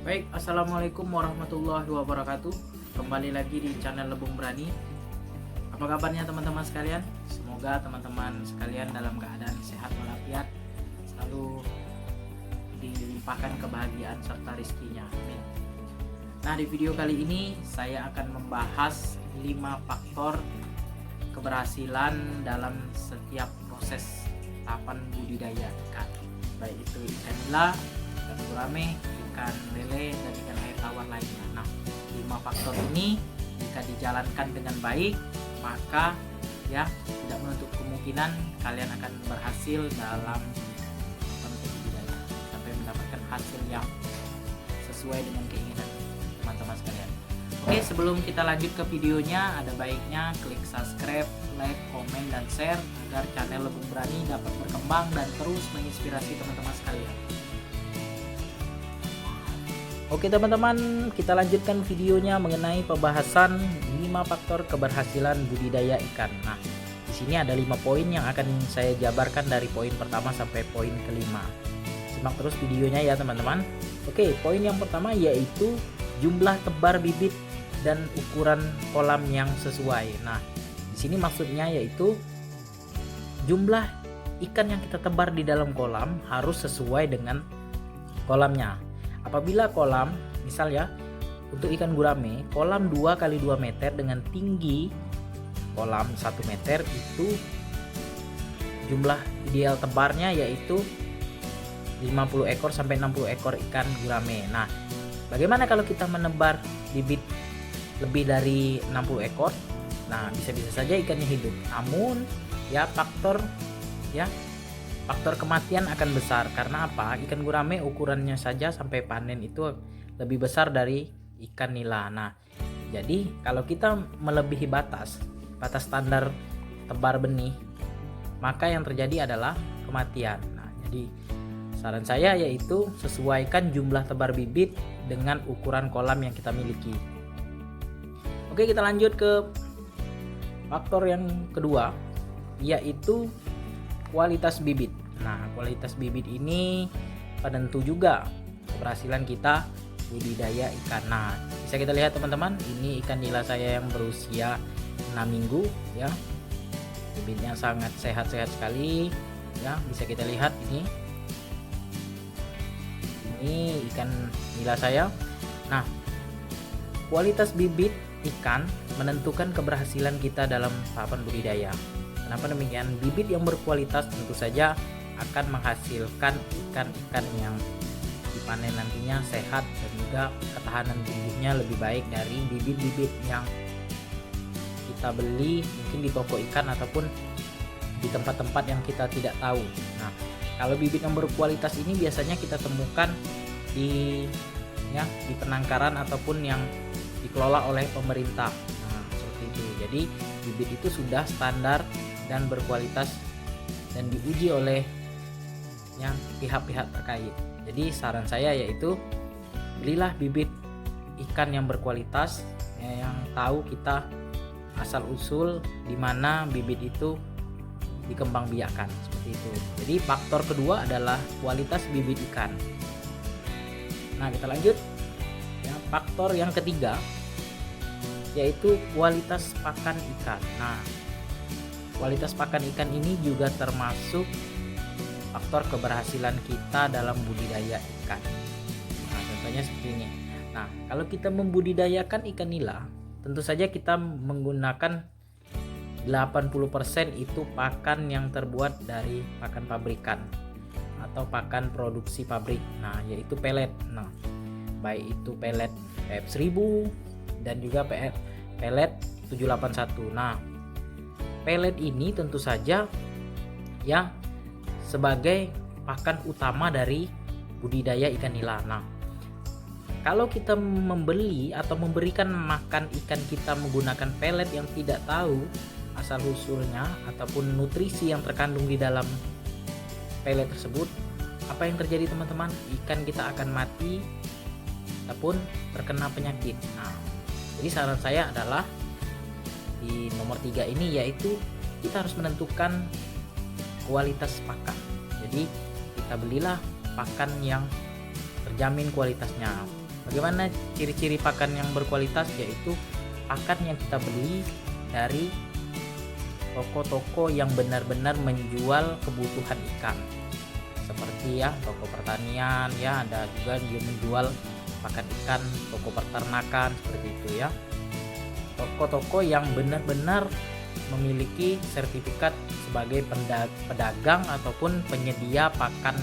Baik, assalamualaikum warahmatullahi wabarakatuh. Kembali lagi di channel Lebung Berani. Apa kabarnya teman-teman sekalian? Semoga teman-teman sekalian dalam keadaan sehat walafiat, selalu dilimpahkan kebahagiaan serta rizkinya. Amin. Nah, di video kali ini saya akan membahas 5 faktor keberhasilan dalam setiap proses tahapan budidaya ikan, baik itu ikan nila, ikan gurame, ikan lele, dan ikan air tawar lainnya. Nah, 5 faktor ini jika dijalankan dengan baik, maka tidak menutup kemungkinan kalian akan berhasil dalam budidaya sampai mendapatkan hasil yang sesuai dengan keinginan teman-teman sekalian. Oke, sebelum kita lanjut ke videonya, ada baiknya klik subscribe, like, komen, dan share agar channel Lebung Berani dapat berkembang dan terus menginspirasi teman-teman sekalian. Oke teman-teman, kita lanjutkan videonya mengenai pembahasan 5 faktor keberhasilan budidaya ikan. Nah, di sini ada 5 poin yang akan saya jabarkan dari poin pertama sampai poin kelima. Simak terus videonya ya teman-teman. Oke, poin yang pertama yaitu jumlah tebar bibit dan ukuran kolam yang sesuai. Nah, di sini maksudnya yaitu jumlah ikan yang kita tebar di dalam kolam harus sesuai dengan kolamnya. Apabila kolam, misal ya, untuk ikan gurame, kolam 2 kali 2 meter dengan tinggi kolam 1 meter, itu jumlah ideal tebarnya yaitu 50 ekor sampai 60 ekor ikan gurame. Nah, bagaimana kalau kita menebar bibit lebih dari 60 ekor? Nah, bisa-bisa saja ikannya hidup. Namun faktor kematian akan besar. Karena apa? Ikan gurame ukurannya saja sampai panen itu lebih besar dari ikan nila. Nah, jadi kalau kita melebihi batas standar tebar benih, maka yang terjadi adalah kematian. Nah, jadi saran saya yaitu sesuaikan jumlah tebar bibit dengan ukuran kolam yang kita miliki. Oke, kita lanjut ke faktor yang kedua, yaitu kualitas bibit. Nah, kualitas bibit ini penentu juga keberhasilan kita budidaya ikan. Nah, bisa kita lihat teman-teman, ini ikan nila saya yang berusia 6 minggu ya. Bibitnya sangat sehat-sehat sekali ya, bisa kita lihat ini ikan nila saya. Nah, kualitas bibit ikan menentukan keberhasilan kita dalam tahapan budidaya. Kenapa demikian? Bibit yang berkualitas tentu saja akan menghasilkan ikan-ikan yang dipanen nantinya sehat dan juga ketahanan tubuhnya lebih baik dari bibit-bibit yang kita beli mungkin di toko ikan ataupun di tempat-tempat yang kita tidak tahu. Nah, kalau bibit yang berkualitas ini biasanya kita temukan di penangkaran ataupun yang dikelola oleh pemerintah. Nah, seperti itu. Jadi bibit itu sudah standar dan berkualitas dan diuji oleh pihak-pihak terkait. Jadi saran saya yaitu belilah bibit ikan yang berkualitas, yang tahu kita asal usul di mana bibit itu dikembangbiakkan, seperti itu. Jadi faktor kedua adalah kualitas bibit ikan. Nah, kita lanjut faktor yang ketiga yaitu kualitas pakan ikan. Nah, kualitas pakan ikan ini juga termasuk faktor keberhasilan kita dalam budidaya ikan. Nah, contohnya seperti ini. Nah, kalau kita membudidayakan ikan nila, tentu saja kita menggunakan 80% itu pakan yang terbuat dari pakan pabrikan atau pakan produksi pabrik. Nah, yaitu pelet. Nah, baik itu pelet PF1000 dan juga pelet 781. Nah, pelet ini tentu saja sebagai pakan utama dari budidaya ikan nila. Nah, kalau kita membeli atau memberikan makan ikan kita menggunakan pelet yang tidak tahu asal usulnya ataupun nutrisi yang terkandung di dalam pelet tersebut, apa yang terjadi teman-teman? Ikan kita akan mati ataupun terkena penyakit. Nah, jadi saran saya adalah di nomor 3 ini yaitu kita harus menentukan kualitas pakan. Jadi kita belilah pakan yang terjamin kualitasnya. Bagaimana ciri-ciri pakan yang berkualitas? Yaitu pakan yang kita beli dari toko-toko yang benar-benar menjual kebutuhan ikan, seperti ya toko pertanian, ya ada juga dia menjual pakan ikan, toko peternakan seperti itu ya. Toko-toko yang benar-benar memiliki sertifikat sebagai pedagang ataupun penyedia pakan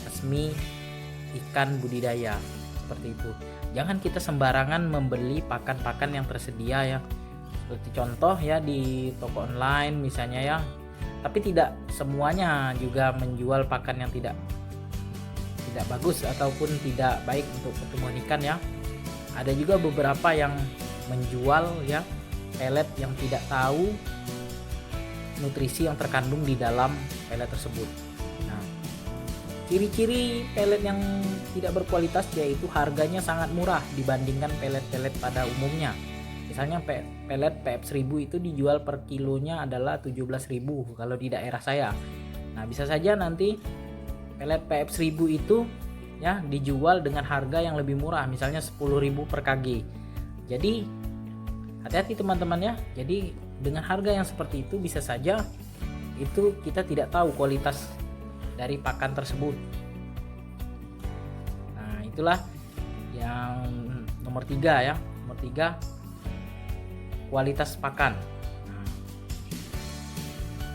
resmi ikan budidaya, seperti itu. Jangan kita sembarangan membeli pakan-pakan yang tersedia ya, seperti contoh ya di toko online misalnya ya. Tapi tidak semuanya juga menjual pakan yang tidak bagus ataupun tidak baik untuk pertumbuhan ikan ya. Ada juga beberapa yang menjual ya pelet yang tidak tahu nutrisi yang terkandung di dalam pelet tersebut. Nah, ciri-ciri pelet yang tidak berkualitas yaitu harganya sangat murah dibandingkan pelet-pelet pada umumnya. Misalnya pelet PF1000 itu dijual per kilonya adalah 17.000 kalau di daerah saya. Nah, bisa saja nanti pelet PF1000 itu ya dijual dengan harga yang lebih murah, misalnya 10.000 per kg. Jadi hati-hati teman-teman ya. Jadi dengan harga yang seperti itu bisa saja itu kita tidak tahu kualitas dari pakan tersebut. Nah, itulah yang nomor 3 ya. Nomor 3, kualitas pakan. Nah,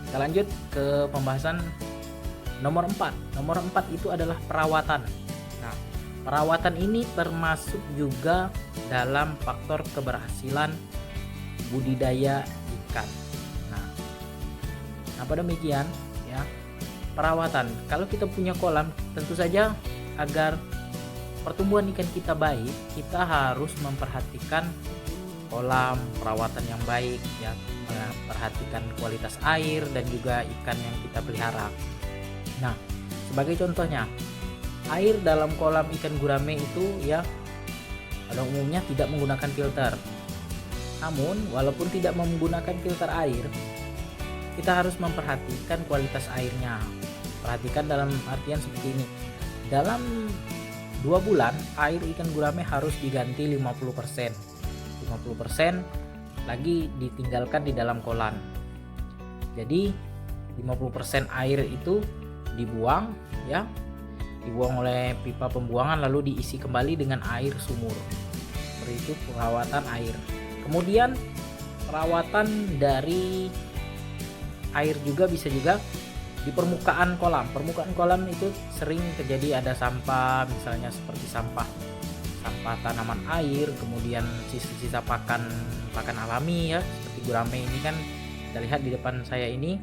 kita lanjut ke pembahasan nomor 4. Nomor 4 itu adalah perawatan. Nah, perawatan ini termasuk juga dalam faktor keberhasilan budidaya ikan. Nah, apa demikian ya? Perawatan. Kalau kita punya kolam, tentu saja agar pertumbuhan ikan kita baik, kita harus memperhatikan kolam, perawatan yang baik ya, memperhatikan kualitas air dan juga ikan yang kita pelihara. Nah, sebagai contohnya, air dalam kolam ikan gurame itu ya pada umumnya tidak menggunakan filter. Namun, walaupun tidak menggunakan filter air, kita harus memperhatikan kualitas airnya. Perhatikan dalam artian seperti ini. Dalam 2 bulan, air ikan gurame harus diganti 50%. 50% lagi ditinggalkan di dalam kolam. Jadi, 50% air itu dibuang ya. Dibuang oleh pipa pembuangan lalu diisi kembali dengan air sumur. Seperti itu perawatan air. Kemudian perawatan dari air juga bisa juga di permukaan kolam. Permukaan kolam itu sering terjadi ada sampah, misalnya seperti sampah tanaman air, kemudian sisa-sisa pakan alami ya, seperti gurame ini kan kita lihat di depan saya ini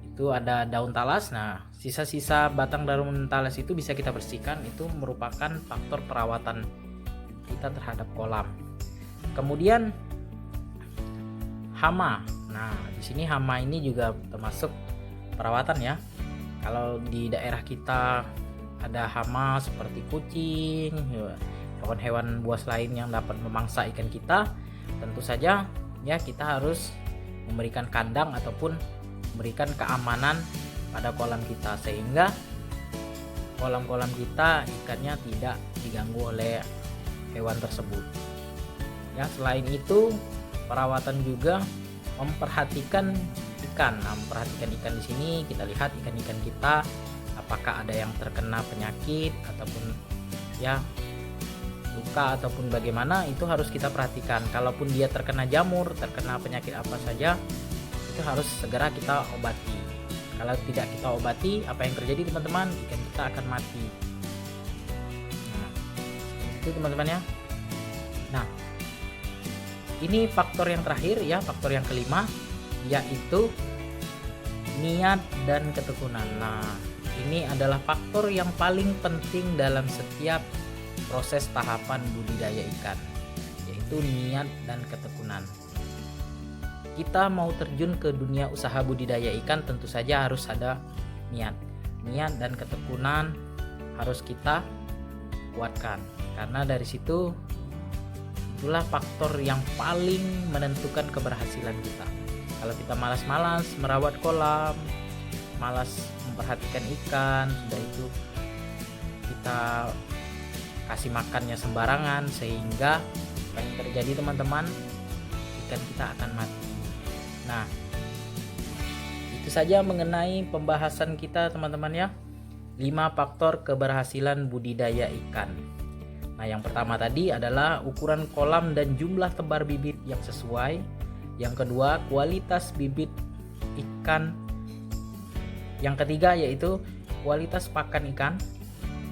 itu ada daun talas. Nah, sisa-sisa batang daun talas itu bisa kita bersihkan, itu merupakan faktor perawatan kita terhadap kolam. Kemudian hama. Nah, di sini hama ini juga termasuk perawatan ya. Kalau di daerah kita ada hama seperti kucing, hewan-hewan buas lain yang dapat memangsa ikan kita, tentu saja ya kita harus memberikan kandang ataupun memberikan keamanan pada kolam kita sehingga kolam-kolam kita ikannya tidak diganggu oleh hewan tersebut. Ya, selain itu perawatan juga memperhatikan ikan. Nah, memperhatikan ikan di sini kita lihat ikan-ikan kita apakah ada yang terkena penyakit ataupun ya luka ataupun bagaimana, itu harus kita perhatikan. Kalaupun dia terkena jamur, terkena penyakit apa saja, itu harus segera kita obati. Kalau tidak kita obati, apa yang terjadi teman-teman? Ikan kita akan mati. Nah, itu teman-teman ya. Nah, ini faktor yang terakhir ya, faktor yang kelima, yaitu niat dan ketekunan. Nah, ini adalah faktor yang paling penting dalam setiap proses tahapan budidaya ikan, yaitu niat dan ketekunan. Kita mau terjun ke dunia usaha budidaya ikan, tentu saja harus ada niat. Niat dan ketekunan harus kita kuatkan, karena dari situ itulah faktor yang paling menentukan keberhasilan kita. Kalau kita malas-malas merawat kolam, malas memperhatikan ikan, sudah itu kita kasih makannya sembarangan, sehingga apa yang terjadi teman-teman, ikan kita akan mati. Nah, itu saja mengenai pembahasan kita teman-teman ya, 5 faktor keberhasilan budidaya ikan. Nah, yang pertama tadi adalah ukuran kolam dan jumlah tebar bibit yang sesuai. Yang kedua, kualitas bibit ikan. Yang ketiga yaitu kualitas pakan ikan.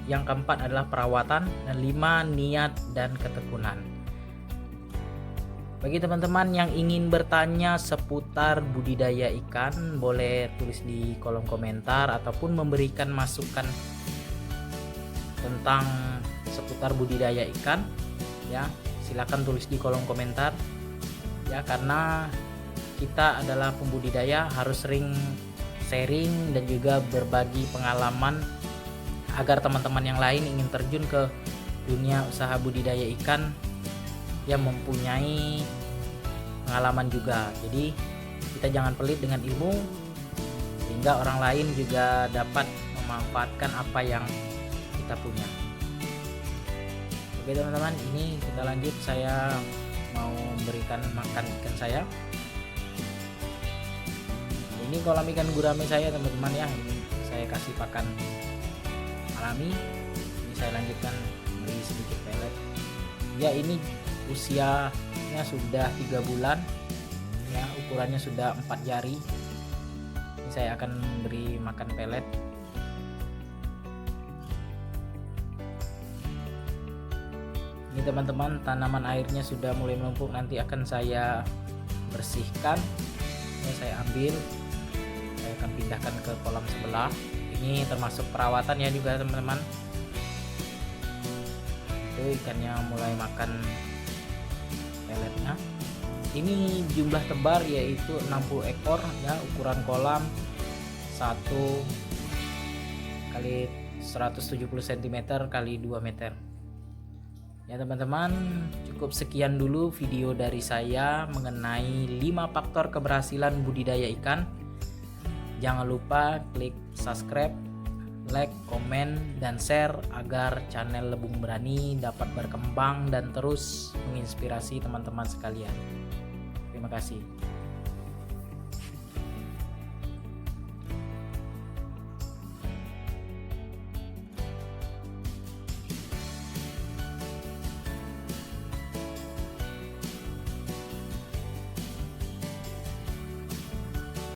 Yang keempat adalah perawatan. Dan 5, niat dan ketekunan. Bagi teman-teman yang ingin bertanya seputar budidaya ikan, boleh tulis di kolom komentar ataupun memberikan masukan tentang seputar budidaya ikan ya. Silakan tulis di kolom komentar ya, karena kita adalah pembudidaya, harus sering sharing dan juga berbagi pengalaman agar teman-teman yang lain ingin terjun ke dunia usaha budidaya ikan yang mempunyai pengalaman juga. Jadi kita jangan pelit dengan ilmu, sehingga orang lain juga dapat memanfaatkan apa yang kita punya. Oke teman-teman, ini kita lanjut. Saya mau memberikan makan ikan saya. Ini kolam ikan gurame saya teman-teman ya. Ini saya kasih pakan alami. Ini saya lanjutkan beri sedikit pelet. Ya, ini usianya sudah 3 bulan ya, ukurannya sudah 4 jari. Ini saya akan beri makan pelet. Ini teman-teman, tanaman airnya sudah mulai menumpuk, nanti akan saya bersihkan. Ini saya ambil, saya akan pindahkan ke kolam sebelah. Ini termasuk perawatan ya juga teman-teman. Itu ikannya mulai makan peletnya. Ini jumlah tebar yaitu 60 ekor ya, ukuran kolam 1 kali 170 cm kali 2 meter. Ya teman-teman, cukup sekian dulu video dari saya mengenai 5 faktor keberhasilan budidaya ikan. Jangan lupa klik subscribe, like, komen, dan share agar channel Lebung Berani dapat berkembang dan terus menginspirasi teman-teman sekalian. Terima kasih.